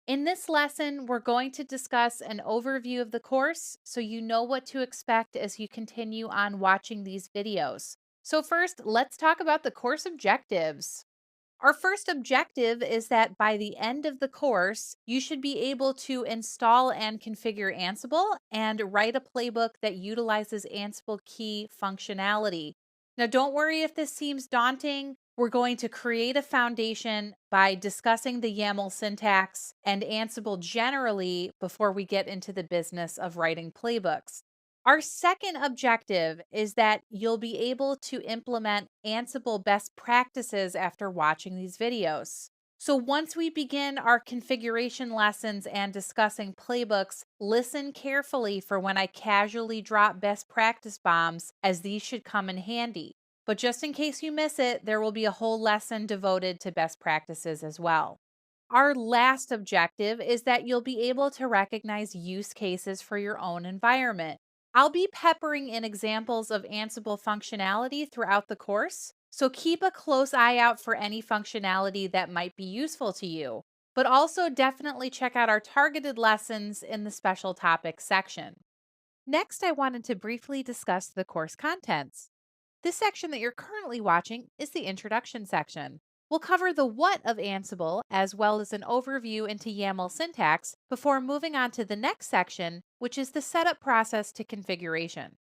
In this lesson, we're going to discuss an overview of the course so you know what to expect as you continue on watching these videos. So, first, let's talk about the course objectives. Our first objective is that by the end of the course, you should be able to install and configure Ansible and write a playbook that utilizes Ansible key functionality. Now, don't worry if this seems daunting. We're going to create a foundation by discussing the YAML syntax and Ansible generally before we get into the business of writing playbooks. Our second objective is that you'll be able to implement Ansible best practices after watching these videos. So, once we begin our configuration lessons and discussing playbooks, listen carefully for when I casually drop best practice bombs, as these should come in handy. But just in case you miss it, there will be a whole lesson devoted to best practices as well. Our last objective is that you'll be able to recognize use cases for your own environment. I'll be peppering in examples of Ansible functionality throughout the course, so keep a close eye out for any functionality that might be useful to you. But also definitely check out our targeted lessons in the special topics section. Next, I wanted to briefly discuss the course contents. This section that you're currently watching is the introduction section. We'll cover the what of Ansible as well as an overview into YAML syntax before moving on to the next section, which is the setup process to configuration.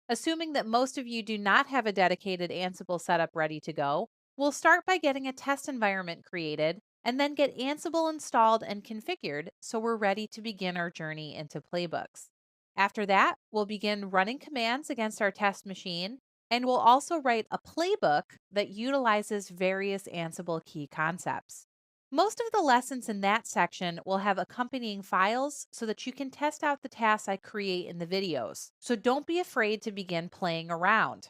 Assuming that most of you do not have a dedicated Ansible setup ready to go, we'll start by getting a test environment created and then get Ansible installed and configured so we're ready to begin our journey into playbooks. After that, we'll begin running commands against our test machine and we'll also write a playbook that utilizes various Ansible key concepts. Most of the lessons in that section will have accompanying files so that you can test out the tasks I create in the videos. So don't be afraid to begin playing around.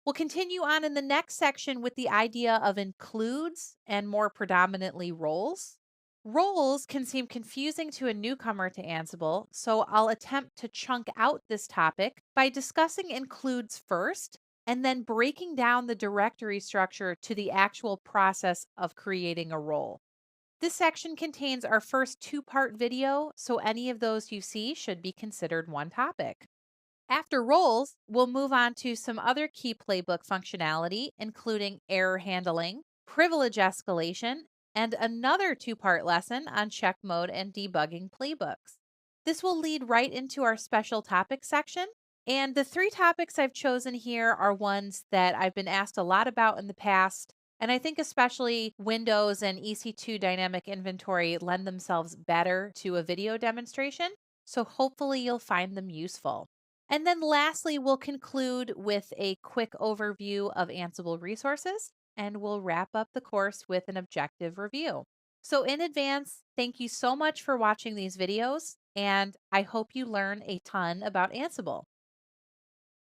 We'll continue on in the next section with the idea of includes and more predominantly roles. Roles can seem confusing to a newcomer to Ansible, so I'll attempt to chunk out this topic by discussing includes first and then breaking down the directory structure to the actual process of creating a role. This section contains our first two-part video, so any of those you see should be considered one topic. After roles, we'll move on to some other key playbook functionality, including error handling, privilege escalation, and another two-part lesson on check mode and debugging playbooks. This will lead right into our special topics section. And the three topics I've chosen here are ones that I've been asked a lot about in the past. And I think especially Windows and EC2 dynamic inventory lend themselves better to a video demonstration. So hopefully you'll find them useful. And then lastly, we'll conclude with a quick overview of Ansible resources, and we'll wrap up the course with an objective review. So, in advance, thank you so much for watching these videos, and I hope you learn a ton about Ansible.